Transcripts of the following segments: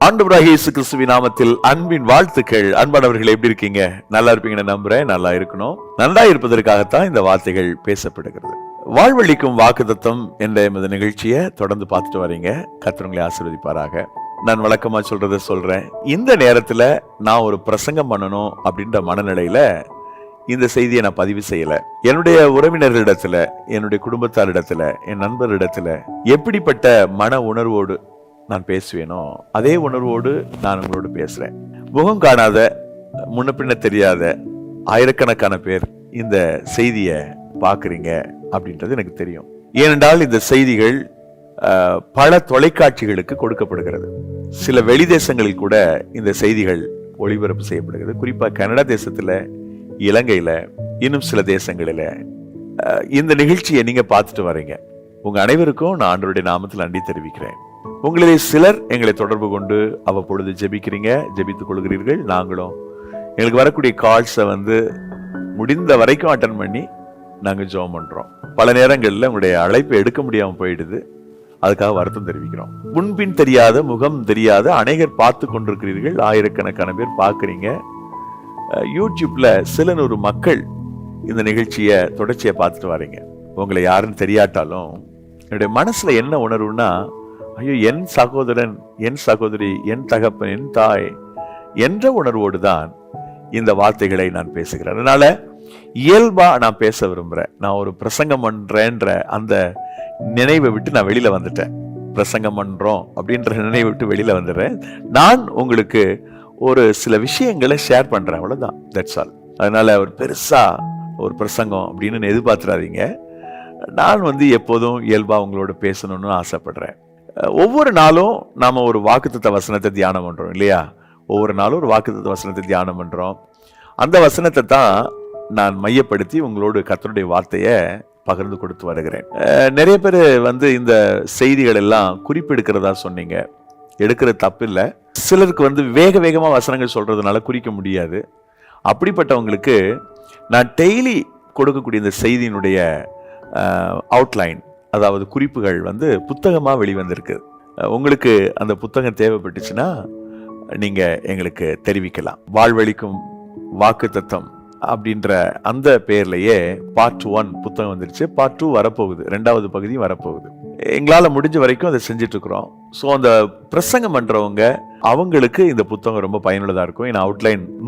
ஆண்டவராகிய இயேசு கிறிஸ்துவின் நாமத்தில் அன்பின் வாழ்த்துக்கள். அன்பானவர்கள், எப்படி இருக்கீங்க? நல்லா இருப்பீங்கன்னு நம்புறேன். நல்லா இருக்கணும். நல்லா இருப்பதற்காகத்தான் இந்த வார்த்தைகள் பேசப்படுகிறது. வாழ்வழிக்கும் வாக்குத்தத்தம் என்ற எமது நிகழ்ச்சியை தொடர்ந்து பார்த்துட்டு வரீங்க. கர்த்தர் உங்களை ஆசீர்வதிப்பாராக. நான் வழக்கமா சொல்றதை சொல்றேன். இந்த நேரத்துல நான் ஒரு பிரசங்கம் பண்ணணும் அப்படின்ற மனநிலையில இந்த செய்தியை நான் பதிவு செய்யல. என்னுடைய உறவினர்களிடத்துல, என்னுடைய குடும்பத்தாரிடத்துல, என் நண்பரிடத்துல எப்படிப்பட்ட மன உணர்வோடு நான் பேசுவேனோ அதே உணர்வோடு நான் உங்களோடு பேசுறேன். முகம் காணாத, முன்ன பின்ன தெரியாத ஆயிரக்கணக்கான பேர் இந்த செய்தியை பாக்குறீங்க அப்படின்றது எனக்கு தெரியும். ஏனென்றால் இந்த செய்திகள் பல தொலைக்காட்சிகளுக்கு கொடுக்கப்படுகிறது. சில வெளி தேசங்களில் கூட இந்த செய்திகள் ஒளிபரப்பு செய்யப்படுகிறது. குறிப்பா கனடா தேசத்துல, இலங்கையில, இன்னும் சில தேசங்களில இந்த நிகழ்ச்சியை நீங்க பார்த்துட்டு வரீங்க. உங்க அனைவருக்கும் நான் ஆண்டவருடைய நாமத்தில் நன்றி தெரிவிக்கிறேன். உங்களிலே சிலர் எங்களை தொடர்பு கொண்டு அவ்வப்பொழுது ஜெபிக்கிறீங்க, ஜெபித்துக் கொள்கிறீர்கள். நாங்களும் எங்களுக்கு வரக்கூடிய கால்ஸை முடிந்த வரைக்கும் அட்டன் பண்ணி நாங்கள் ஜெபம் பண்றோம். பல நேரங்களில் உங்களுடைய அழைப்பை எடுக்க முடியாம போயிடுது. அதுக்காக வருத்தம் தெரிவிக்கிறோம். முன்பின் தெரியாத, முகம் தெரியாத அநேகர் பார்த்து கொண்டிருக்கிறீர்கள். ஆயிரக்கணக்கான பேர் பார்க்குறீங்க. யூடியூப்ல சில நூறு மக்கள் இந்த நிகழ்ச்சியை தொடர்ச்சியை பார்த்துட்டு வரீங்க. உங்களை யாருன்னு தெரியாட்டாலும் என்னுடைய மனசுல என்ன உணர்வுன்னா, ஐயோ, என் சகோதரன், என் சகோதரி, என் தகப்பன், என் தாய் என்ற உணர்வோடு தான் இந்த வார்த்தைகளை நான் பேசுகிறேன். அதனால இயல்பா நான் பேச விரும்புறேன். நான் ஒரு பிரசங்கம் பண்றேன்ற அந்த நினைவை விட்டு நான் வெளியில வந்துட்டேன். பிரசங்கம் பண்றோம் அப்படின்ற நினைவை விட்டு வெளியில வந்துடுறேன். நான் உங்களுக்கு ஒரு சில விஷயங்களை ஷேர் பண்றேன், அவ்வளவுதான். That's all. அதனால ஒரு பெருசா ஒரு பிரசங்கம் அப்படின்னு எதிர்பார்த்துறாதீங்க. நான் எப்போதும் இயல்பா உங்களோட பேசணும்னு ஆசைப்படுறேன். ஒவ்வொரு நாளும் நாம ஒரு வாக்குத்தத்த வசனத்தை தியானம் பண்றோம் இல்லையா? ஒவ்வொரு நாளும் ஒரு வாக்குத்தத்த வசனத்தை தியானம் பண்றோம். அந்த வசனத்தை தான் நான் மையப்படுத்தி உங்களோடு கர்த்தருடைய வார்த்தையை பகிர்ந்து கொடுத்து வருகிறேன். நிறைய பேர் இந்த செய்திகள் எல்லாம் குறிப்பெடுக்கிறதா சொன்னீங்க. எடுக்கிறது தப்பு இல்லை. சிலருக்கு வேக வேகமா வசனங்கள் சொல்றதுனால குறிக்க முடியாது. அப்படிப்பட்டவங்களுக்கு நான் டெய்லி கொடுக்கக்கூடிய இந்த செய்தியினுடைய அவுட்லைன், அதாவது குறிப்புகள் புத்தகமா வெளிவந்திருக்கு. உங்களுக்கு அந்த புத்தகம் தேவைப்பட்டுச்சுன்னா நீங்க எங்களுக்கு தெரிவிக்கலாம். வாழ்வழிக்கும் வாக்குத்தத்தம் அப்படின்ற அந்த பேர்லயே பார்ட் 1 புத்தகம் வந்துருச்சு. பார்ட் 2 வரப்போகுது. 2வது பகுதியும் வரப்போகுது. எங்களால முடிஞ்ச வரைக்கும் அதை செஞ்சுட்டு இருக்கிறோம். ஸோ அந்த பிரசங்கம் பண்றவங்க அவங்களுக்கு இந்த புத்தகம் ரொம்ப பயனுள்ளதா இருக்கும். ஏன்னா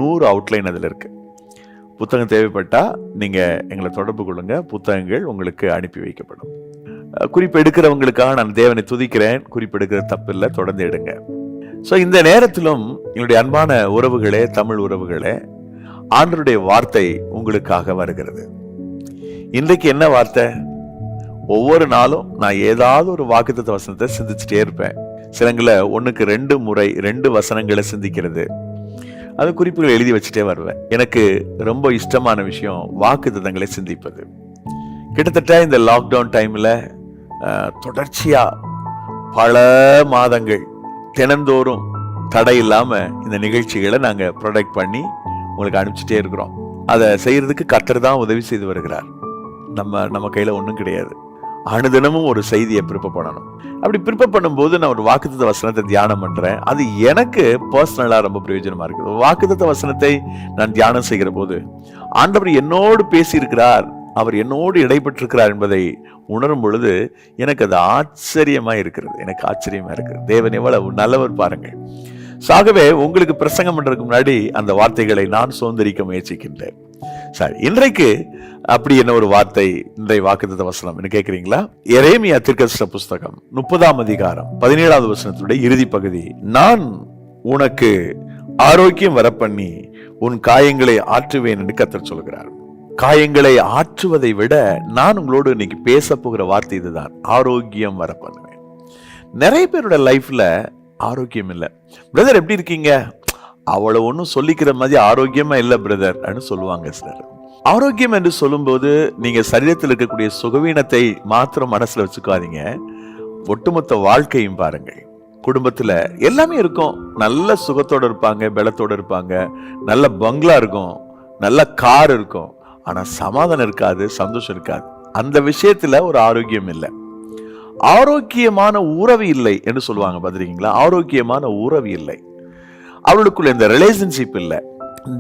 100 அவுட்லைன் அதுல இருக்கு. புத்தகம் தேவைப்பட்டா நீங்க எங்களை தொடர்பு கொள்ளுங்க. புத்தகங்கள் உங்களுக்கு அனுப்பி வைக்கப்படும். குறிப்பு எடுக்கிறவங்களுக்காக நான் தேவனை துதிக்கிறேன். குறிப்பு எடுக்கிற தப்பு இல்லை, தொடர்ந்து எடுங்க. ஸோ இந்த நேரத்திலும் என்னுடைய அன்பான உறவுகளே, தமிழ் உறவுகளே, ஆண்டவருடைய வார்த்தை உங்களுக்காக வருகிறது. இன்றைக்கு என்ன வார்த்தை? ஒவ்வொரு நாளும் நான் ஏதாவது ஒரு வாக்குத்தத்த வசனத்தை சிந்திச்சுட்டே இருப்பேன். சிலங்களை 1க்கு 2 முறை 2 வசனங்களை சிந்திக்கிறது, அது குறிப்புகள் எழுதி வச்சுட்டே வருவேன். எனக்கு ரொம்ப இஷ்டமான விஷயம் வாக்குத்தத்தங்களை சிந்திப்பது. கிட்டத்தட்ட இந்த லாக்டவுன் டைம்ல தொடர்ச்சியா பல மாதங்கள் தினந்தோறும் தடை இல்லாம இந்த நிகழ்ச்சிகளை நாங்க ப்ரொடக்ட் பண்ணி உங்களுக்கு அனுப்பிச்சுட்டே இருக்கிறோம். அதை செய்யறதுக்கு கர்த்தர் தான் உதவி செய்து வருகிறார். நம்ம கையில ஒன்றும் கிடையாது. அனுதினமும் ஒரு செய்தியை ப்ரிப்பேர் பண்ணணும். அப்படி ப்ரிப்பேர் பண்ணும்போது நான் ஒரு வாக்குத்தத்த வசனத்தை தியானம் பண்றேன். அது எனக்கு பர்சனலா ரொம்ப பிரயோஜனமா இருக்குது. வாக்குத்தத்த வசனத்தை நான் தியானம் செய்கிற போது ஆண்டவர் என்னோடு பேசி இருக்கிறார், அவர் என்னோடு இடைப்பட்டிருக்கிறார் என்பதை உணரும் பொழுது எனக்கு அது ஆச்சரியமா இருக்கிறது. எனக்கு ஆச்சரியமா இருக்கிறது. தேவன் எவ்வளவு நல்லவர் பாருங்கள். ஆகவே உங்களுக்கு பிரசங்கம் பண்றதுக்கு முன்னாடி அந்த வார்த்தைகளை நான் சுதந்திரிக்க முயற்சிக்கின்றேன். சரி, இன்றைக்கு அப்படி என்ன ஒரு வார்த்தை, இன்றைய வாக்குத்தத்த வசனம் என்ன கேட்கிறீங்களா? எரேமியா தீர்க்கதரிசன புஸ்தகம் 30ஆம் அதிகாரம் 17வது வசனத்துடைய இறுதி பகுதி. நான் உனக்கு ஆரோக்கியம் வரப்பண்ணி உன் காயங்களை ஆற்றுவேன் என்று கர்த்தர் சொல்கிறார். காயங்களை ஆற்றுவதை விட நான் உங்களோடு இன்னைக்கு பேச போகிற வார்த்தை இதுதான், ஆரோக்கியம் வர பண்ணுவேன். நிறைய பேரோட லைஃப்ல ஆரோக்கியம் இல்லை. பிரதர் எப்படி இருக்கீங்க? அவ்வளவு ஒன்றும் சொல்லிக்கிற மாதிரி ஆரோக்கியமா இல்லை பிரதர் அப்படின்னு சொல்லுவாங்க சிலர். ஆரோக்கியம் என்று சொல்லும்போது நீங்க சரீரத்தில் இருக்கக்கூடிய சுகவீனத்தை மாத்திரம் மனசுல வச்சுக்காதீங்க. ஒட்டுமொத்த வாழ்க்கையும் பாருங்கள். குடும்பத்துல எல்லாமே இருக்கும். நல்ல சுகத்தோட இருப்பாங்க, பலத்தோட இருப்பாங்க, நல்ல பங்களா இருக்கும், நல்ல கார் இருக்கும். ஆனா சமாதானம் இருக்காது, சந்தோஷம் இருக்காது. அந்த விஷயத்துல ஒரு ஆரோக்கியம் இல்லை. ஆரோக்கியமான உறவு இல்லை என்று சொல்லுவாங்க. பாத்திருக்கீங்களா? ஆரோக்கியமான உறவு இல்லை, அவர்களுக்குள்ள இந்த ரிலேஷன்ஷிப் இல்லை.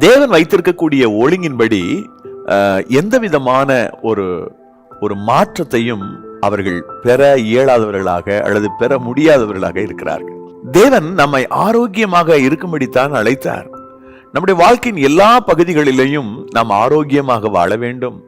தேவன் வைத்திருக்கக்கூடிய ஒழுங்கின்படி எந்த விதமான ஒரு மாற்றத்தையும் அவர்கள் பெற இயலாதவர்களாக அல்லது பெற முடியாதவர்களாக இருக்கிறார்கள். தேவன் நம்மை ஆரோக்கியமாக இருக்கும்படித்தான் அழைத்தார். நம்முடைய வாழ்க்கையின் எல்லா பகுதிகளிலேயும் நாம் ஆரோக்கியமாக வாழ வேண்டும்,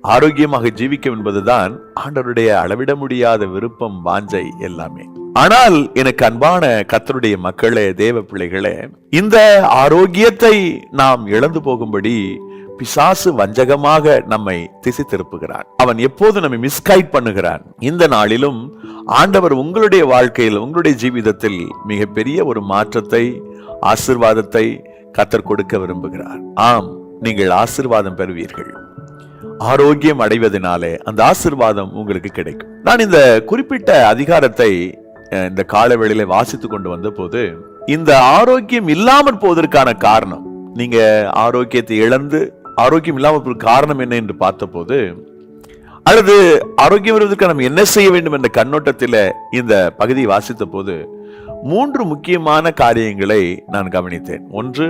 ஆரோக்கியமாக ஜீவிக்கும் என்பதுதான் ஆண்டவருடைய அளவிட முடியாத விருப்பம், வாஞ்சை எல்லாமே. ஆனால் எனக்கு அன்பான கர்த்தருடைய மக்களே, தேவ பிள்ளைகளே, இந்த ஆரோக்கியத்தை நாம் இழந்து போகும்படி பிசாசு வஞ்சகமாக நம்மை திசை திருப்புகிறான். அவன் எப்போது நம்மை மிஸ்கைட் பண்ணுகிறான். இந்த நாளிலும் ஆண்டவர் உங்களுடைய வாழ்க்கையில், உங்களுடைய ஜீவிதத்தில் மிகப்பெரிய ஒரு மாற்றத்தை, ஆசீர்வாதத்தை கர்த்தர் கொடுக்க விரும்புகிறார். ஆம், நீங்கள் ஆசீர்வாதம் பெறுவீர்கள். ஆரோக்கியம் அடைவதனாலே அந்த ஆசீர்வாதம் உங்களுக்கு கிடைக்கும். நான் இந்த குறிப்பிட்ட அதிகாரத்தை இந்த காலவேளையில வாசித்துக் கொண்டு வந்த போது, இந்த ஆரோக்கியம் இல்லாமல் போவதற்கான காரணம், நீங்க ஆரோக்கியத்தை இழந்து ஆரோக்கியம் இல்லாமல் காரணம் என்ன என்று பார்த்த போது, அல்லது ஆரோக்கியம் வருவதற்கு நம்ம என்ன செய்ய வேண்டும் என்ற கண்ணோட்டத்தில் இந்த பகுதியை வாசித்த போது 3 முக்கியமான காரியங்களை நான் கவனித்தேன். ஒன்று,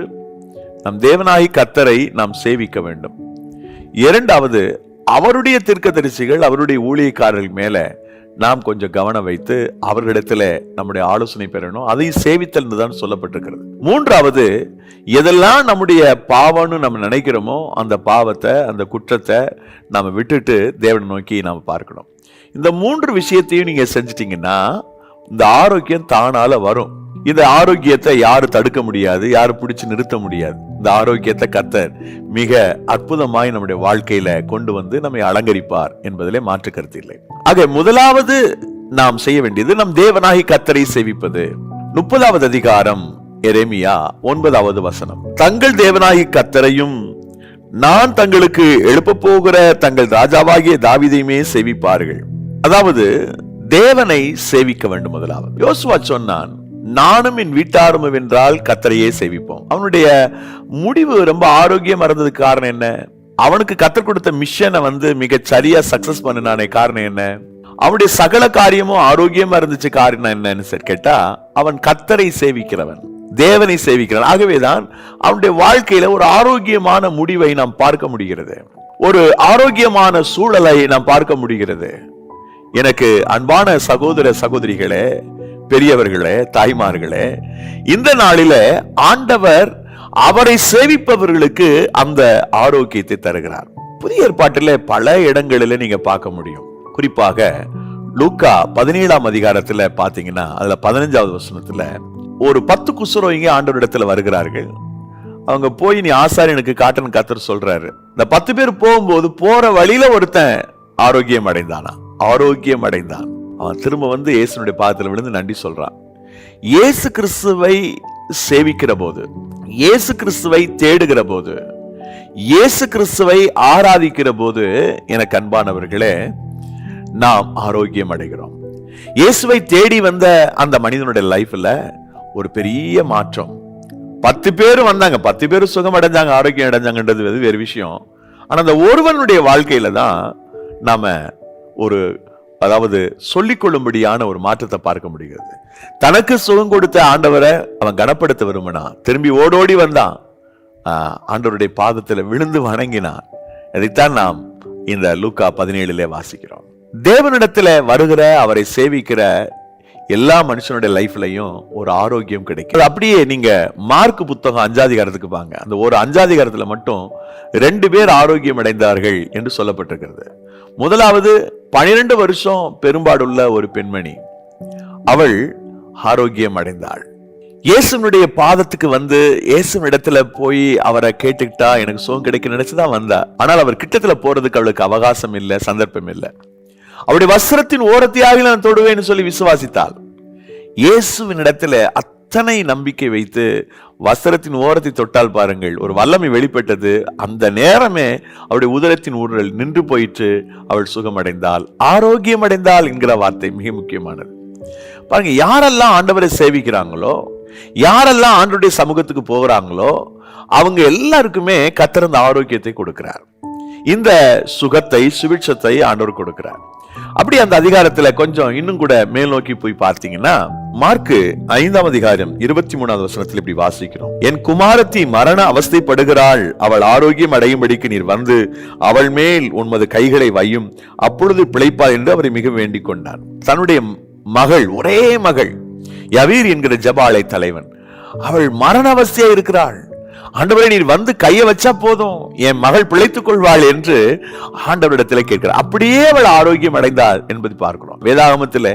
நம் தேவனாகி கர்த்தரை நாம் சேவிக்க வேண்டும். இரண்டாவது, அவருடைய தீர்க்கதரிசிகள், அவருடைய ஊழியக்காரர்கள் மேல நாம் கொஞ்சம் கவனம் வைத்து அவர்களிடத்துல நம்முடைய ஆலோசனை பெறணும். அதையும் சேவித்தல் என்றுதான் சொல்லப்பட்டிருக்கிறது. மூன்றாவது, எதெல்லாம் நம்முடைய பாவம்னு நம்ம நினைக்கிறோமோ அந்த பாவத்தை, அந்த குற்றத்தை நாம விட்டுட்டு தேவனை நோக்கி நாம பார்க்கணும். இந்த 3 விஷயத்தையும் நீங்க செஞ்சிட்டீங்கன்னா இந்த ஆரோக்கியம் தானால வரும். இந்த ஆரோக்கியத்தை யாரு தடுக்க முடியாது, யாரு பிடிச்சு நிறுத்த முடியாது. இந்த ஆரோக்கியத்தை கர்த்தர் மிக அற்புதமாய் நம்முடைய வாழ்க்கையில கொண்டு வந்து நம்மை அலங்கரிப்பார் என்பதிலே மாற்று கருத்து இல்லை. ஆக முதலாவது நாம் செய்ய வேண்டியது நம் தேவனாகி கர்த்தரை சேவிப்பது. 30வது அதிகாரம் எரேமியா 9வது வசனம். தங்கள் தேவனாகி கர்த்தரையும் நான் தங்களுக்கு எழுப்ப போகிற தங்கள் ராஜாவாகிய தாவீதையுமே சேவிப்பார்கள். அதாவது தேவனை சேவிக்க வேண்டும். முதலாவது யோசுவா சொன்னான், நானும் என் வீட்டாரும் வென்றால் கர்த்தரையே சேவிப்போம். அவனுடைய முடிவு ரொம்ப ஆரோக்கியம் இருந்ததுக்கு காரணம் என்ன? அவனுக்கு கர்த்தர் கொடுத்த மிஷனை மிக சரியா சக்சஸ் பண்ணினானே. காரணம் என்ன? அவனுடைய சகல காரியமும் ஆரோக்கியமா இருந்துச்சு. காரணம் என்னன்னு கேட்டா, அவன் கர்த்தரை சேவிக்கிறவன், தேவனை சேவிக்கிறான். ஆகவேதான் அவனுடைய வாழ்க்கையில ஒரு ஆரோக்கியமான முடிவை நாம் பார்க்க முடிகிறது, ஒரு ஆரோக்கியமான சூழலை நாம் பார்க்க முடிகிறது. எனக்கு அன்பான சகோதர சகோதரிகளே, பெரியவர்களே, தாய்மார்களே, இந்த நாளில ஆண்டவர் அவரை சேவிப்பவர்களுக்கு அந்த ஆரோக்கியத்தை தருகிறார். புதிய ஏற்பாட்டில பல இடங்களில நீங்க பார்க்க முடியும். குறிப்பாக லூக்கா 17ஆம் அதிகாரத்துல பாத்தீங்கன்னா, அதுல 15வது வசனத்துல ஒரு 10 குஷ்டரோகிங்க ஆண்டவரிடத்துல வருகிறார்கள். அவங்க போய் நீ ஆசாரியனுக்கு காட்டுன்னு கர்த்தர் சொல்றாரு. இந்த 10 பேர் போகும்போது போற வழியில ஒருத்தன் ஆரோக்கியம் அடைந்தானா, ஆரோக்கியம் அடைந்தான். அவன் திரும்ப இயேசுனுடைய பாதத்தில் விழுந்து நன்றி சொல்றான். இயேசு கிறிஸ்துவை சேவிக்கிற போது, இயேசு கிறிஸ்துவை தேடுகிற போது, இயேசு கிறிஸ்துவை ஆராதிக்கிற போது, எனக்கு அன்பானவர்களே, நாம் ஆரோக்கியம் அடைகிறோம். இயேசுவை தேடி வந்த அந்த மனிதனுடைய லைஃப்ல ஒரு பெரிய மாற்றம். 10 பேரும் வந்தாங்க, 10 பேரும் சுகம் அடைஞ்சாங்க, ஆரோக்கியம் அடைஞ்சாங்கன்றது வேறு விஷயம். ஆனா அந்த ஒருவனுடைய வாழ்க்கையில தான் நாம ஒரு, அதாவது சொல்லிக் கொள்ளும்படியான ஒரு மாற்றத்தை பார்க்க முடிகிறது. தனக்கு சுகம் கொடுத்த ஆண்டவரை அவன் கனப்படுத்த விரும்பினான். திரும்பி ஓடோடி வந்தான், ஆண்டவருடைய பாதத்துல விழுந்து வணங்கினான். இதைத்தான் நாம் இந்த லூக்கா 17 வாசிக்கிறோம். தேவனிடத்துல வருகிற, அவரை சேவிக்கிற எல்லா மனுஷனுடைய லைஃப்லயும் ஒரு ஆரோக்கியம் கிடைக்கும். அப்படியே நீங்க மார்க் புத்தகம் 5ஆம் அதிகாரத்துக்கு பாங்க. அந்த ஒரு 5ஆம் அதிகாரத்துல மட்டும் 2 பேர் ஆரோக்கியம் அடைந்தார்கள் என்று சொல்லப்பட்டிருக்கிறது. முதலாவது 12 வருஷம் பெரும்பாடுள்ள ஒரு பெண்மணி, அவள் ஆரோக்கியம் அடைந்தாள். இயேசுனுடைய பாதத்துக்கு இயேசுவிடத்துல போய் அவரை கேட்டுக்கிட்டா எனக்கு சுகம் கிடைக்க நினைச்சுதான் வந்தா. ஆனால் அவர் கிட்டத்துல போறதுக்கு அவளுக்கு அவகாசம் இல்லை, சந்தர்ப்பம் இல்லை. அவருடைய வஸ்திரத்தின் ஓரத்தையாக நான் தொடுவேன்னு சொல்லி விசுவாசித்தாள். இயேசுவின் இடத்துல அத்தனை நம்பிக்கை வைத்து வஸ்திரத்தின் ஓரத்தை தொட்டால் பாருங்கள், ஒரு வல்லமை வெளிப்பட்டது. அந்த நேரமே அவருடைய உதரத்தின் ஊழல் நின்று போயிட்டு அவள் சுகமடைந்தாள், ஆரோக்கியம் அடைந்தாள் என்கிற வார்த்தை மிக முக்கியமானது. பாருங்க, யாரெல்லாம் ஆண்டவரை சேவிக்கிறாங்களோ, யாரெல்லாம் ஆண்டவருடைய சமூகத்துக்கு போகிறாங்களோ, அவங்க எல்லாருக்குமே கர்த்தர் அந்த ஆரோக்கியத்தை கொடுக்கிறார். இந்த சுகத்தை, சுபிட்சத்தை ஆண்டவர் கொடுக்கிறார். அப்படி அந்த அதிகாரத்துல கொஞ்சம் இன்னும் கூட மேல் நோக்கி போய் பார்த்தீங்கன்னா, மார்க்கு 5ஆம் அதிகாரம் 23வது வசனத்தில் இப்படி வாசிக்கிறோம். என் குமாரத்தி மரண அவஸ்தைப்படுகிறாள், அவள் ஆரோக்கியம் அடையும்படிக்கு நீர் வந்து அவள் மேல் உமது கைகளை வையும், அப்பொழுது பிழைப்பாள் என்று அவரை மிக வேண்டிக் கொண்டார். தன்னுடைய மகள், ஒரே மகள் யவீர் என்கிற ஜெபாலய தலைவன், அவள் மரண அவஸ்தையா இருக்கிறாள், ஆண்டவரே நீர் வந்து கையை வச்சா போதும், என் மகள் பிழைத்துக் கொள்வாள் என்று ஆண்டவரிடத்தில் கேட்கிறார். அப்படியே அவள் ஆரோக்கியம் அடைந்தாள் என்பது பார்க்கிறோம். வேதாகமத்தில்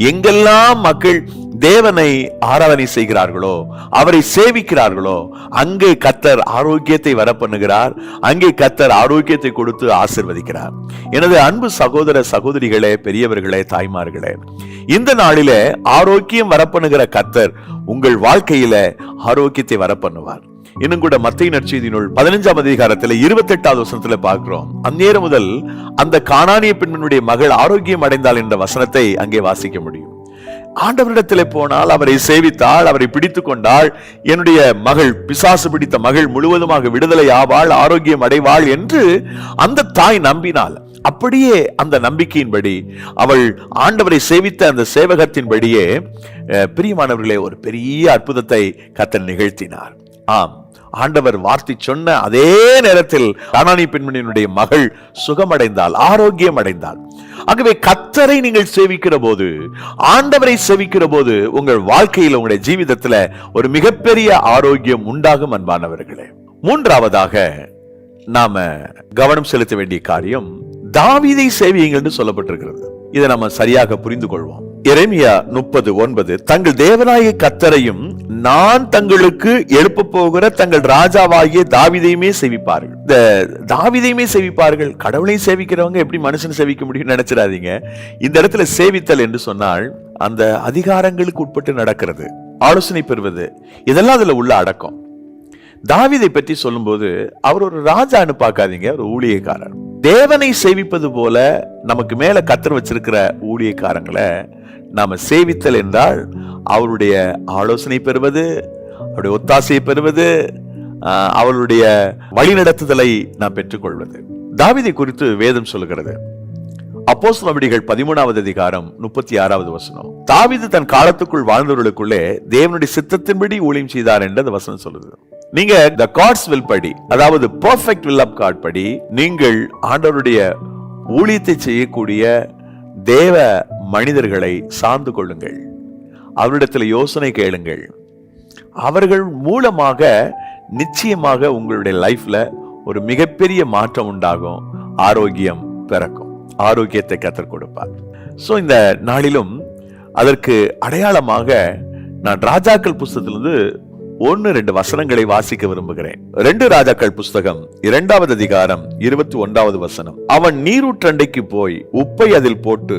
எங்கெல்லாம் மக்கள் தேவனை ஆராதனை செய்கிறார்களோ, அவரை சேவிக்கிறார்களோ, அங்கே கர்த்தர் ஆரோக்கியத்தை வர பண்ணுகிறார், அங்கே கர்த்தர் ஆரோக்கியத்தை கொடுத்து ஆசீர்வதிக்கிறார். எனது அன்பு சகோதர சகோதரிகளே, பெரியவர்களே, தாய்மார்களே, இந்த நாளிலே ஆரோக்கியம் வரப்பண்ணுகிற கர்த்தர் உங்கள் வாழ்க்கையில ஆரோக்கியத்தை வர பண்ணுவார். இன்னும் கூட மத்தேயு நற்செய்தி நூல் 15ஆம் அதிகாரத்தில் 28வது வசனத்துல பார்க்கிறோம். அந்நேரம் முதல் அந்த கானானிய பெண்மணியுடைய மகள் ஆரோக்கியம் அடைந்தாள் என்ற வசனத்தை அங்கே வாசிக்க முடியும். ஆண்டவரிடத்திலே போனால், அவரை சேவித்தாள், அவரை பிடித்துக் கொண்டாள், என்னுடைய மகள், பிசாசு பிடித்த மகள் முழுவதுமாக விடுதலை ஆவாள், ஆரோக்கியம் அடைவாள் என்று அந்த தாய் நம்பினாள். அப்படியே அந்த நம்பிக்கையின்படி அவள் ஆண்டவரை சேவித்த அந்த சேவகத்தின்படியே பிரியமானவர்களே ஒரு பெரிய அற்புதத்தை கர்த்தர் நிகழ்த்தினார். ஆம், ஆண்டவர் வார்த்தை சொன்ன அதே நேரத்தில் கானானிய பெண்மணியினுடைய மகள் சுகமடைந்தாள், ஆரோக்கியம் அடைந்தாள். ஆகவே கர்த்தரை நீங்கள் சேவிக்கிற போது, ஆண்டவரை சேவிக்கிற போது உங்கள் வாழ்க்கையில், உங்களுடைய ஜீவிதத்தில் ஒரு மிகப்பெரிய ஆரோக்கியம் உண்டாகும் அன்பானவர்களே. மூன்றாவதாக நாம கவனம் செலுத்த வேண்டிய காரியம், தாவீதை சேவியுங்கள் என்று சொல்லப்பட்டிருக்கிறது. இதை நம்ம சரியாக புரிந்து கொள்வோம். எரேமியா 30:9, தங்கள் தேவனாகிய கர்த்தரையும் நான் தங்களுக்கு எழுப்ப போகிற தங்கள் ராஜாவாகிய தாவீதையுமே சேவிப்பார்கள். இந்த தாவீதையுமே சேவிப்பார்கள். கடவுளை சேவிக்கிறவங்க எப்படி மனுஷன் சேவிக்க முடியும் நினைச்சிடாதீங்க. இந்த இடத்துல சேவித்தல் என்று சொன்னால் அந்த அதிகாரங்களுக்கு உட்பட்டு நடக்கிறது, ஆலோசனை பெறுவது, இதெல்லாம் அதுல உள்ள அடக்கம். தாவீதை பற்றி சொல்லும் போது அவர் ஒரு ராஜான்னு பார்க்காதீங்க, ஒரு ஊழியக்காரர். தேவனை சேவிப்பது போல நமக்கு மேல கர்த்தர் வச்சிருக்கிற ஊழியக்காரங்களை நாம சேவித்தல் என்றால் அவருடைய ஆலோசனை பெறுவது, அவருடைய ஒத்தாசையை பெறுவது, அவருடைய வழிநடத்துதலை நாம் பெற்றுக்கொள்வது. தாவீதை குறித்து வேதம் சொல்லுகிறது. அப்போஸ்தலர் நடவடிக்கைகள் 13வது அதிகாரம் 36வது வசனம், தாவீது தன் காலத்துக்குள் வாழ்ந்தவர்களுக்குள்ளே தேவனுடைய சித்தத்தின்படி ஊழியம் செய்தார் என்று அந்த வசனம் சொல்லுது. நீங்க the God's will படி, அதாவது perfect will of God படி நீங்கள் ஆண்டவருடைய ஊழியத்தை செய்யக்கூடிய தேவ மனிதர்களை சார்ந்து கொள்ளுங்கள், அவரிடத்தில் யோசனை கேளுங்கள். அவர்கள் மூலமாக நிச்சயமாக உங்களுடைய லைஃப்ல ஒரு மிகப்பெரிய மாற்றம் உண்டாகும், ஆரோக்கியம் பிறக்கும், ஆரோக்கியத்தை கர்த்தர் கொடுப்பார். சோ இந்த நாளிலும் அதற்கு அடையாளமாக நான் ராஜாக்கள் புஸ்தகத்திலிருந்து 1-2 வசனங்களை வாசிக்க விரும்புகிறேன். 2 ராஜாக்கள் புஸ்தகம் 2வது அதிகாரம் 21வது வசனம், அவன் நீரூற்றண்டைக்கு போய் உப்பை அதில் போட்டு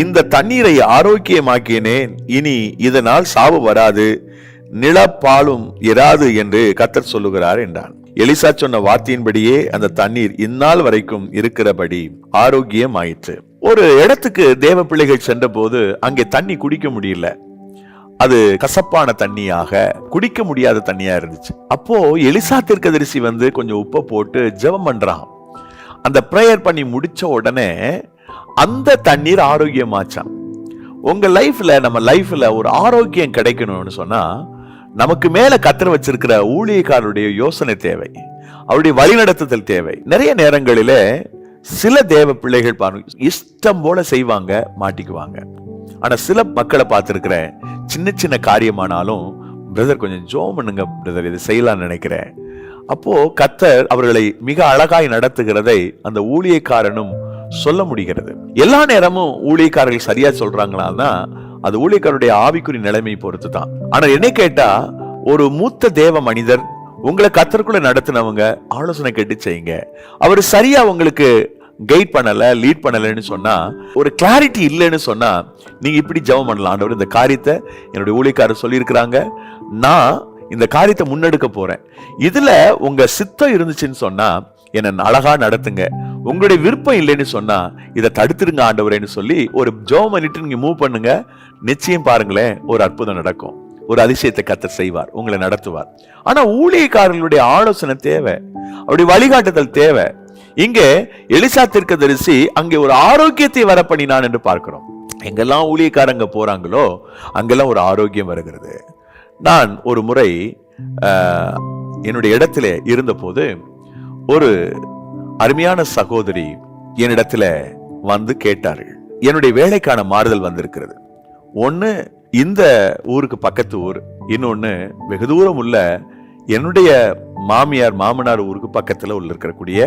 இந்த தண்ணீரை ஆரோக்கியமாக்கினேன், இனி இதனால் சாவு வராது, நிலப்பாலும் இராது என்று கர்த்தர் சொல்லுகிறார் என்றான். எலிசா சொன்ன வார்த்தையின்படியே அந்த தண்ணீர் இந்நாள் வரைக்கும் இருக்கிறபடி ஆரோக்கியம் ஆயிற்று. ஒரு இடத்துக்கு தேவ பிள்ளைகள் சென்ற போது அங்கே தண்ணி குடிக்க முடியல, அது கசப்பான தண்ணியாக, குடிக்க முடியாத தண்ணியா இருந்துச்சு. அப்போ எலிசா தீர்க்கதரிசி வந்து கொஞ்சம் உப்பை போட்டு ஜெபம் பண்றான். அந்த பிரேயர் பண்ணி முடிச்ச உடனே அந்த தண்ணீர் ஆரோக்கியமாச்சான். உங்க லைஃப்ல, நம்ம லைஃப்ல ஒரு ஆரோக்கியம் கிடைக்கணும்னு சொன்னா நமக்கு மேல கர்த்தர் வச்சிருக்கிற ஊழியக்காரருடைய யோசனை தேவை, அவருடைய வழிநடத்துதல் தேவை. நிறைய நேரங்களிலே சில தேவ பிள்ளைகள் பாருங்க, இஷ்டம் போல செய்வாங்க, மாட்டிக்குவாங்க. ஆனா சில மக்களை பார்த்திருக்கிறேன், சின்ன சின்ன காரியமானாலும் பிரதர் கொஞ்சம் ஜெபம் பண்ணுங்க பிரதர், இது செய்யலாம்னு நினைக்கிறேன். அப்போ கர்த்தர் அவர்களை மிக அழகாய் நடத்துகிறதை அந்த ஊழியக்காரனும் சொல்ல முடிகிறது. எல்லா நேரமும் ஊழியக்காரர்கள் சரியா சொல்றாங்கன்னா அது ஊழியக்காரருடைய ஆவிக்குறி நிலைமை பொறுத்து தான். ஆனா என்ன கேட்டா, ஒரு மூத்த தேவ மனிதர் உங்களை கர்த்தருக்குள்ள நடத்தினவங்க ஆலோசனை கேட்டு செய்யுங்க. அவர் சரியா உங்களுக்கு கைட் பண்ணல, லீட் பண்ணலன்னு சொன்னா, ஒரு கிளாரிட்டி இல்லைன்னு சொன்னா, நீங்க இப்படி ஜெபம் பண்ணலாம், ஆண்டவர் இந்த காரியத்தை என்னுடைய ஊழியக்காரர் சொல்லியிருக்கிறாங்க, நான் இந்த காரியத்தை முன்னெடுக்க போறேன், இதுல உங்க சித்தம் இருந்துச்சுன்னு சொன்னா என்ன அழகா நடத்துங்க, உங்களுடைய விருப்பம் இல்லைன்னு சொன்னா இதை தடுத்துருங்க ஆண்டவரேன்னு சொல்லி ஒரு ஜெபம் பண்ணிட்டு நீங்க மூவ் பண்ணுங்க. நிச்சயம் பாருங்களேன், ஒரு அற்புதம் நடக்கும், ஒரு அதிசயத்தை கர்த்தர் செய்வார், உங்களை நடத்துவார். ஆனா ஊழியக்காரர்களுடைய ஆலோசனை தேவை, அவருடைய வழிகாட்டுதல் தேவை. இங்கே எலிசா தீர்க்கதரிசி அங்கே ஒரு ஆரோக்கியத்தை வர பண்ணினான் என்று பார்க்கிறோம். எங்கெல்லாம் ஊழியக்காரங்க போறாங்களோ அங்கெல்லாம் ஒரு ஆரோக்கியம் வருகிறது. நான் ஒரு முறை என்னுடைய இடத்துல இருந்த போது ஒரு அருமையான சகோதரி என்னிடத்துல வந்து கேட்டார்கள். என்னுடைய வேலைக்கான மாறுதல் வந்திருக்கிறது. ஒன்னு இந்த ஊருக்கு பக்கத்து ஊர், இன்னொன்னு வெகு தூரம் உள்ள என்னுடைய மாமியார் மாமனார் ஊருக்கு பக்கத்துல உள்ள இருக்கக்கூடிய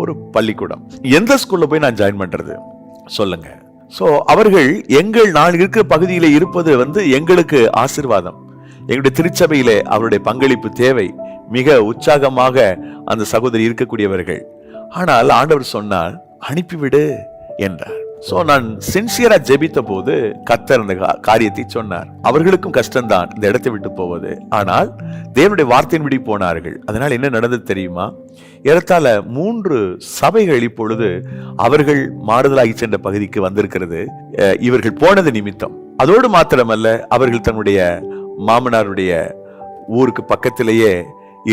ஒரு பள்ளிக்கூடம். எந்த ஸ்கூல்ல போய் நான் ஜாயின் பண்றது சொல்லுங்க. சோ அவர்கள் நான் இருக்கிற பகுதியில இருப்பது எங்களுக்கு ஆசீர்வாதம். எங்களுடைய திருச்சபையிலே அவருடைய பங்களிப்பு தேவை. மிக உற்சாகமாக அந்த சகோதரி இருக்கக்கூடியவர்கள். ஆனால் ஆண்டவர் சொன்னார், அனுப்பிவிடு என்றார். சோ நான் சின்சியரா ஜெபித்த போது கர்த்தர் அந்த காரியத்தை சொன்னார். அவர்களுக்கும் கஷ்டம்தான் இந்த இடத்தை விட்டு போவது. ஆனால் தேவனுடைய வார்த்தையின்படி போனார்கள். அதனால் என்ன நடந்தது தெரியுமா? ஏறத்தாழ 3 சபைகள் இப்பொழுது அவர்கள் மாறுதலாகி சென்ற பகுதிக்கு வந்திருக்கிறது, இவர்கள் போனது நிமித்தம். அதோடு மாத்திரமல்ல, அவர்கள் தன்னுடைய மாமனாருடைய ஊருக்கு பக்கத்திலேயே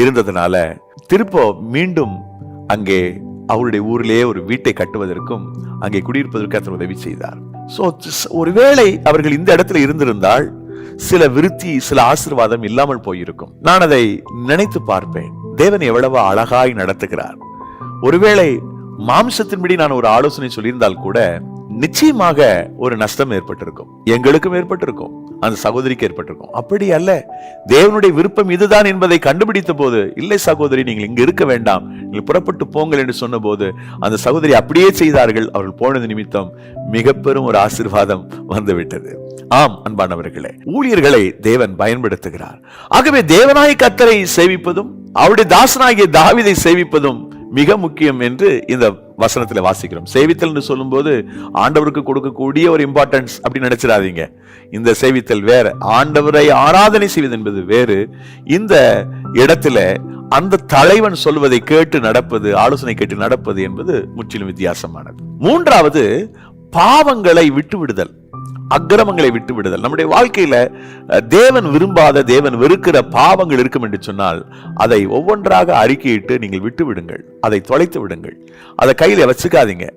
இருந்ததுனால திருப்ப மீண்டும் அங்கே அவருடைய ஊரிலேயே ஒரு வீட்டை கட்டுவதற்கும் அங்கே குடியிருப்பதற்கு உதவி செய்தார். சோ ஒருவேளை அவர்கள் இந்த இடத்துல இருந்திருந்தால் சில விருத்தி, சில ஆசீர்வாதம் இல்லாமல் போயிருக்கும். நான் அதை நினைத்து பார்ப்பேன். தேவன் எவ்வளவு அழகாய் நடத்துகிறார். ஒருவேளை மாம்சத்தின்படி நான் ஒரு ஆலோசனை சொல்லியிருந்தால் கூட நிச்சயமாக ஒரு நஷ்டம் ஏற்பட்டிருக்கும். எங்களுக்கும் ஏற்பட்டிருக்கும், அந்த சகோதரிக்கு ஏற்பட்டிருக்கும். அப்படி அல்ல, தேவனுடைய விருப்பம் இதுதான் என்பதை கண்டுபிடித்த போது, இல்லை சகோதரி நீங்கள் இங்கு இருக்க வேண்டாம், நீங்கள் புறப்பட்டு போங்கள் என்று சொன்ன போது அந்த சகோதரி அப்படியே செய்தார்கள். அவர்கள் போனது நிமித்தம் மிக பெரும் ஒரு ஆசீர்வாதம் வந்துவிட்டது. ஆம் அன்பானவர்களே, ஊழியர்களை தேவன் பயன்படுத்துகிறார். ஆகவே தேவனாய் கர்த்தரை சேவிப்பதும் அவருடைய தாசனாகிய தாவீதை சேவிப்பதும் மிக முக்கியம் என்று இந்த வசனத்துல வாசிக்கிறோம். சேவித்தல் சொல்லும் போது ஆண்டவருக்கு கொடுக்கக்கூடிய ஒரு இம்பார்ட்டன்ஸ் அப்படி நினைச்சிடாதீங்க. இந்த சேவித்தல் வேற, ஆண்டவரை ஆராதனை செய்வது என்பது வேறு. இந்த இடத்துல அந்த தலைவன் சொல்வதை கேட்டு நடப்பது, ஆலோசனை கேட்டு நடப்பது என்பது முற்றிலும் வித்தியாசமானது. 3வது பாவங்களை விட்டுவிடுதல், அக்கிரமங்களை விட்டு விடுதல். நம்முடைய வாழ்க்கையில தேவன் விரும்பாத, தேவன் வெறுக்கிற பாவங்கள் இருக்கும் என்று சொன்னால் அதை ஒவ்வொன்றாக அறிக்கையிட்டு நீங்கள் விட்டு விடுங்கள், அதை தொலைத்து விடுங்கள். அதை கையில வச்சுக்காதீங்க,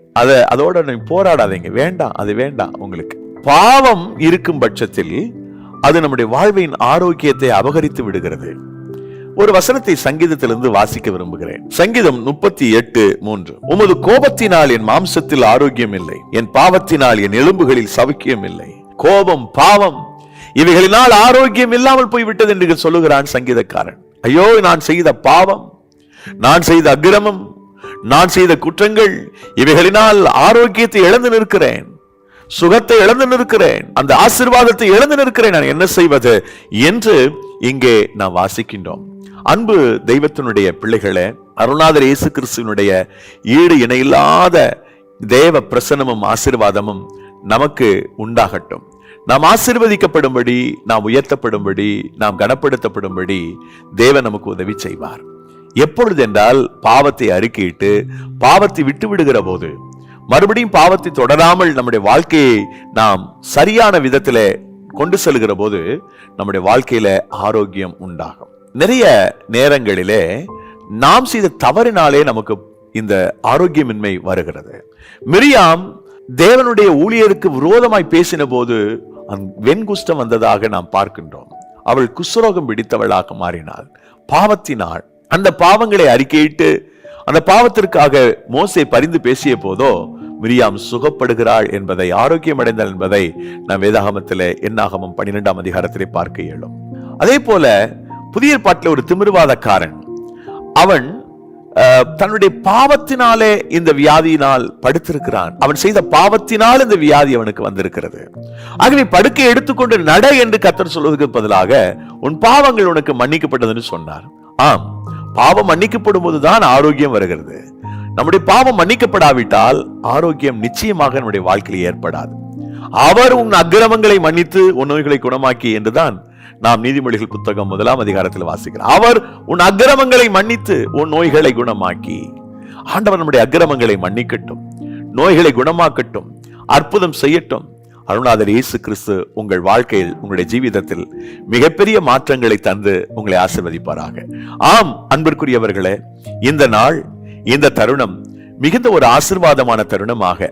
அதோட போராடாதீங்க. வேண்டாம், அது வேண்டாம். உங்களுக்கு பாவம் இருக்கும் பட்சத்தில் அது நம்முடைய வாழ்வின் ஆரோக்கியத்தை அபகரித்து விடுகிறது. ஒரு வசனத்தை சங்கீதத்திலிருந்து வாசிக்க விரும்புகிறேன். சங்கீதம் 38:3. உமது கோபத்தினால் என் மாம்சத்தில் ஆரோக்கியம் இல்லை, என் பாவத்தினால் என் எலும்புகளில் சவுக்கியம் இல்லை. கோபம், பாவம் இவைகளினால் ஆரோக்கியம் இல்லாமல் போய்விட்டது என்று சொல்லுகிறான் சங்கீதக்காரன். ஐயோ, நான் செய்த பாவம், நான் செய்த அக்கிரமம், நான் செய்த குற்றங்கள், இவைகளினால் ஆரோக்கியத்தை இழந்து நிற்கிறேன், சுகத்தை இழந்து நிற்கிறேன், அந்த ஆசீர்வாதத்தை இழந்து நிற்கிறேன், நான் என்ன செய்வது என்று இங்கே நாம் வாசிக்கின்றோம். அன்பு தெய்வத்தினுடைய பிள்ளைகளே, அருள்நாதர் இயேசு கிறிஸ்துவினுடைய ஈடு இணையில்லாத தேவ பிரசன்னமும் ஆசீர்வாதமும் நமக்கு உண்டாகட்டும். நாம் ஆசீர்வதிக்கப்படும்படி, நாம் உயர்த்தப்படும்படி, நாம் கனப்படுத்தப்படும்படி தேவன் நமக்கு உதவி செய்வார். எப்பொழுது என்றால், பாவத்தை அறிக்கையிட்டு பாவத்தை விட்டு விடுகிற போது, மறுபடியும் பாவத்தை தொடராமல் நம்முடைய வாழ்க்கையை நாம் சரியான விதத்திலே கொண்டு செல்கிற போது நம்முடைய வாழ்க்கையில ஆரோக்கியம் உண்டாகும். நிறைய நேரங்களிலே நாம் செய்த தவறினாலே நமக்கு இந்த ஆரோக்கியமின்மை வருகிறது. மிரியாம் தேவனுடைய ஊழியருக்கு விரோதமாய் பேசின போது வெண்குஷ்டம் வந்ததாக நாம் பார்க்கின்றோம். அவள் குஷ்ரோகம் பிடித்தவளாக மாறினாள் பாவத்தினாள். அந்த பாவங்களை அறிக்கையிட்டு அந்த பாவத்திற்காக மோசே பரிந்து பேசிய போதோ மிரியாம் சுகப்படுகிறாள் என்பதை, ஆரோக்கியம் அடைந்தாள் என்பதை நாம் வேதாகமத்திலே என்னாகமம் 12ஆம் அதிகாரத்திலே பார்க்க இயலும். அதே போல புதிய ஏற்பாட்டில் ஒரு திமிர்வாதக்காரன், அவன் தன்னுடைய பாவத்தினாலே இந்த வியாதியினால் படுத்திருக்கிறான். அவன் செய்த பாவத்தினால் இந்த வியாதி அவனுக்கு வந்திருக்கிறது. ஆகவே படுக்கை எடுத்துக்கொண்டு நட என்று கர்த்தர் சொல்வதற்கு பதிலாக உன் பாவங்கள் உனக்கு மன்னிக்கப்பட்டதுன்னு சொன்னார். ஆம், பாவம் மன்னிக்கப்படும் போதுதான் ஆரோக்கியம் வருகிறது. நம்முடைய பாவம் மன்னிக்கப்படாவிட்டால் ஆரோக்கியம் நிச்சயமாக நம்முடைய வாழ்க்கையில் ஏற்படாது. அவர் உன் அக்கிரமங்களை மன்னித்து உன் நோய்களை குணமாக்கி என்றுதான் நாம் நீதிமொழிகள் புத்தகம் 1ஆம் அதிகாரத்தில் வாசிக்கிறோம். அவர் உன் அக்கிரமங்களை மன்னித்து உன் நோய்களை குணமாக்கி. ஆண்டவர் நம்முடைய அக்கிரமங்களை மன்னிக்கட்டும், நோய்களை குணமாக்கட்டும், அற்புதம் செய்யட்டும். அருள்நாதர் இயேசு கிறிஸ்து உங்கள் வாழ்க்கையில், உங்களுடைய ஜீவிதத்தில் மிகப்பெரிய மாற்றங்களை தந்து உங்களை ஆசீர்வதிப்பாராக. ஆம் அன்பிற்குரியவர்களே, இந்த நாள், இந்த தருணம் மிகுந்த ஒரு ஆசீர்வாதமான தருணமாக,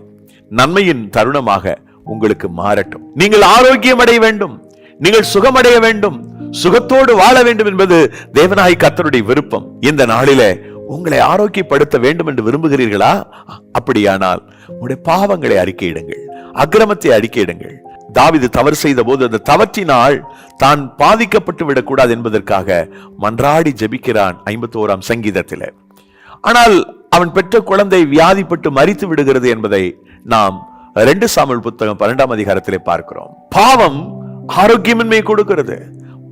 நன்மையின் தருணமாக உங்களுக்கு மாறட்டும். நீங்கள் ஆரோக்கியம் அடைய வேண்டும், நீங்கள் சுகமடைய வேண்டும், சுகத்தோடு வாழ வேண்டும் என்பது தேவனாய் கர்த்தருடைய விருப்பம். இந்த நாளிலே உங்களை ஆரோக்கியப்படுத்த வேண்டும் என்று விரும்புகிறீர்களா? அப்படியானால் உங்களுடைய பாவங்களை அறிக்கையிடுங்கள், அக்கிரமத்தை அறிக்கையிடுங்கள். தாவீது தவறு செய்த போது அந்த தவற்றினால் தான் பாதிக்கப்பட்டு விடக்கூடாது என்பதற்காக மன்றாடி ஜெபிக்கிறான் 51ஆம் சங்கீதத்திலே. ஆனால் அவன் பெற்ற குழந்தை வியாதிப்பட்டு மரித்து விடுகிறது என்பதை நாம் 2 சாமுவேல் புத்தகம் 12ஆம் அதிகாரத்திலே பார்க்கிறோம். பாவம் ஆரோக்கியமின்மை கொடுக்கிறது,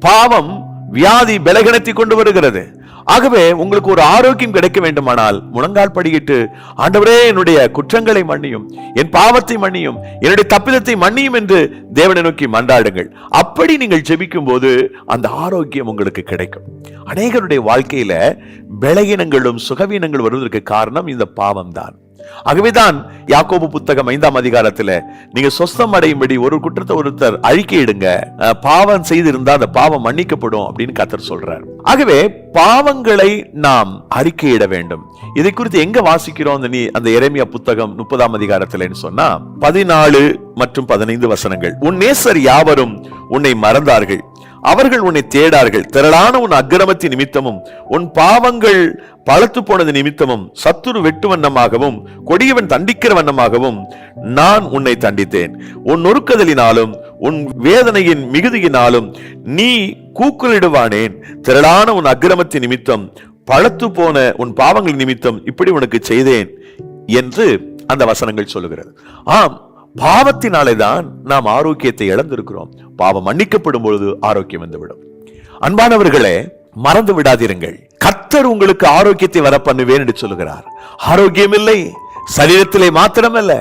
பாவம் வியாதி பலகீனத்தை கொண்டு வருகிறது. ஆகவே உங்களுக்கு ஒரு ஆரோக்கியம் கிடைக்க வேண்டுமானால் முழங்கால் படியிட்டு, ஆண்டவரே என்னுடைய குற்றங்களை மன்னியும், என் பாவத்தை மன்னியும், என்னுடைய தப்பிதத்தை மன்னியும் என்று தேவனை நோக்கி மன்றாடுங்கள். அப்படி நீங்கள் ஜெபிக்கும் போது அந்த ஆரோக்கியம் உங்களுக்கு கிடைக்கும். அநேகருடைய வாழ்க்கையில பலகீனங்களும் சுகவீனங்கள் வருவதற்கு காரணம் இந்த பாவம் தான். ஆகவேதான் யாக்கோபு புத்தகம் 5ஆம் அதிகாரத்துல நீங்க சொஸ்தம் அடையும்படி ஒரு குற்றத்தை ஒருத்தர் அறிக்கையிடுங்க, பாவம் செய்திருந்தா அந்த பாவம் மன்னிக்கப்படும் அப்படின்னு கர்த்தர் சொல்றார். ஆகவே பாவங்களை நாம் அறிக்கையிட வேண்டும். இதை குறித்து எங்க வாசிக்கிறோம்? அந்த எரேமியா புத்தகம் 30ஆம் அதிகாரத்துல சொன்னா 14 மற்றும் 15 வசனங்கள். உன் நேசர் யாவரும் உன்னை மறந்தார்கள், அவர்கள் உன்னை தேடார்கள். திரளான உன் அக்கிரமத்தின் நிமித்தமும் உன் பாவங்கள் பலத்து போனது நிமித்தமும் சத்துரு வெட்டு வண்ணமாகவும் கொடியவன் தண்டிக்கிற வண்ணமாகவும் நான் உன்னை தண்டித்தேன். உன் நொறுக்குதலினாலும் உன் வேதனையின் மிகுதியினாலும் நீ கூக்குலிடுவானேன். திரளான உன் அக்கிரமத்தின் நிமித்தம் பலத்து போன உன் பாவங்கள் நிமித்தம் இப்படி உனக்கு செய்தேன் என்று அந்த வசனங்கள் சொல்லுகிறது. ஆம், பாவத்தினாலே தான் நாம் ஆரோக்கியத்தை இழந்திருக்கிறோம். பாவம் மன்னிக்கப்படும் பொழுது ஆரோக்கியம் வந்துவிடும். அன்பானவர்களே, மறந்து விடாதிருங்கள், கர்த்தர் உங்களுக்கு ஆரோக்கியத்தை வர பண்ணுவேன் என்று சொல்லுகிறார். ஆரோக்கியம் இல்லை, சரீரத்திலே மாத்திரமல்ல,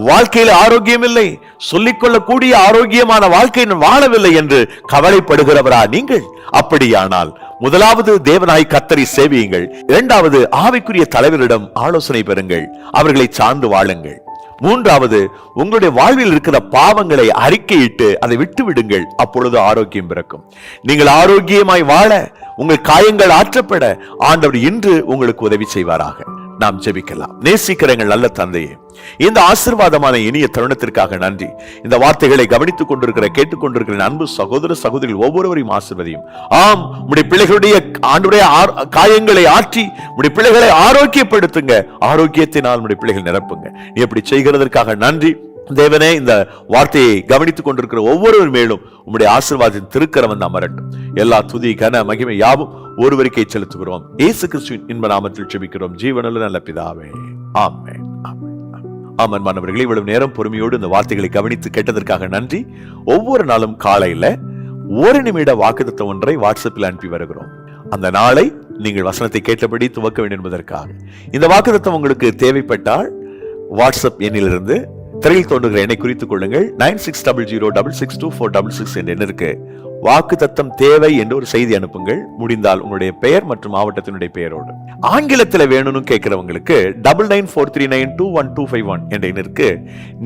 வாழ்க்கையில ஆரோக்கியம் இல்லை, சொல்லிக்கொள்ளக்கூடிய ஆரோக்கியமான வாழ்க்கை வாழவில்லை என்று கவலைப்படுகிறவரா நீங்கள்? அப்படியானால் முதலாவது தேவனாய் கர்த்தரை சேவியுங்கள். இரண்டாவது ஆவிக்குரிய தலைவரிடம் ஆலோசனை பெறுங்கள், அவர்களை சார்ந்து வாழுங்கள். மூன்றாவது உங்களுடைய வாழ்வில் இருக்கிற பாவங்களை அறிக்கையிட்டு அதை விட்டு விடுங்கள். அப்பொழுது ஆரோக்கியம் பிறக்கும். நீங்கள் ஆரோக்கியமாய் வாழ, உங்கள் காயங்கள் ஆற்றப்பட ஆண்டவர் இன்று உங்களுக்கு உதவி செய்வாராக. நாம் ஜெபிக்கலாம். நேசிக்கிறங்கள் நல்ல தந்தையே, இந்த ஆசீர்வாதமான இனிய தருணத்திற்காக நன்றி. இந்த வார்த்தைகளை கவனித்துக் கொண்டிருக்கிற கேட்டுக்கொண்டிருக்கிற அன்பு சகோதர சகோதரிகள் ஒவ்வொருவரையும் ஆசீர்வதியும். ஆம், உம்முடைய பிள்ளைகளுடைய ஆண்டுடைய காயங்களை ஆற்றி உம்முடைய பிள்ளைகளை ஆரோக்கியப்படுத்துங்க. ஆரோக்கியத்தினால் உம்முடைய பிள்ளைகள் நிரப்புங்க. நீ எப்படி செய்கிறதற்காக நன்றி தேவனே. இந்த வார்த்தையை கவனித்துக் கொண்டிருக்கிற ஒவ்வொருவர் மேலும் உம்முடைய ஆசீர்வாதத்தின் திருக்கரம் அமரட்டும். எல்லா துதி கன மகிமை யாவும் ஒருவருக்கே செலுத்துகிறோம். இயேசு கிறிஸ்துவின் இன்ப நாமத்தில் ஜெபிக்கிறோம் ஜீவனுள்ள நல்ல பிதாவே, ஆமென். ஆமென். மாணவர்களே, இவ்வளவு நேரம் பொறுமையோடு இந்த வார்த்தைகளை கவனித்து கேட்டதற்காக நன்றி. ஒவ்வொரு நாளும் காலையில 1 நிமிட வாக்குத்தத்தம் ஒன்றை வாட்ஸ்அப்பில் அனுப்பி வருகிறோம். அந்த நாளை நீங்கள் வசனத்தை கேட்டபடி துவக்க வேண்டும் என்பதற்காக. இந்த வாக்குத்தத்தம் உங்களுக்கு தேவைப்பட்டால் வாட்ஸ்அப் எண்ணிலிருந்து திரையில் தோன்றுகிற எண்ணை குறித்துக் கொள்ளுங்கள். 9600662466 என்ற எண்ணிற்கு வாக்கு தத்தம் தேவை என்று ஒரு செய்தி அனுப்புங்கள். முடிந்தால் உங்களுடைய பெயர் மற்றும் மாவட்டத்தினுடைய பெயரோடு. ஆங்கிலத்தில் வேணும்னு கேட்கிறவங்களுக்கு 9943921251 என்ற எண்ணிற்கு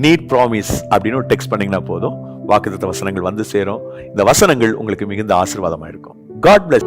நீட் ப்ராமிஸ் அப்படின்னு ஒரு டெக்ஸ்ட் பண்ணீங்கன்னா போதும், வாக்குத்தத்த வசனங்கள் வந்து சேரும். இந்த வசனங்கள் உங்களுக்கு மிகுந்த ஆசீர்வாதமா இருக்கும். God bless.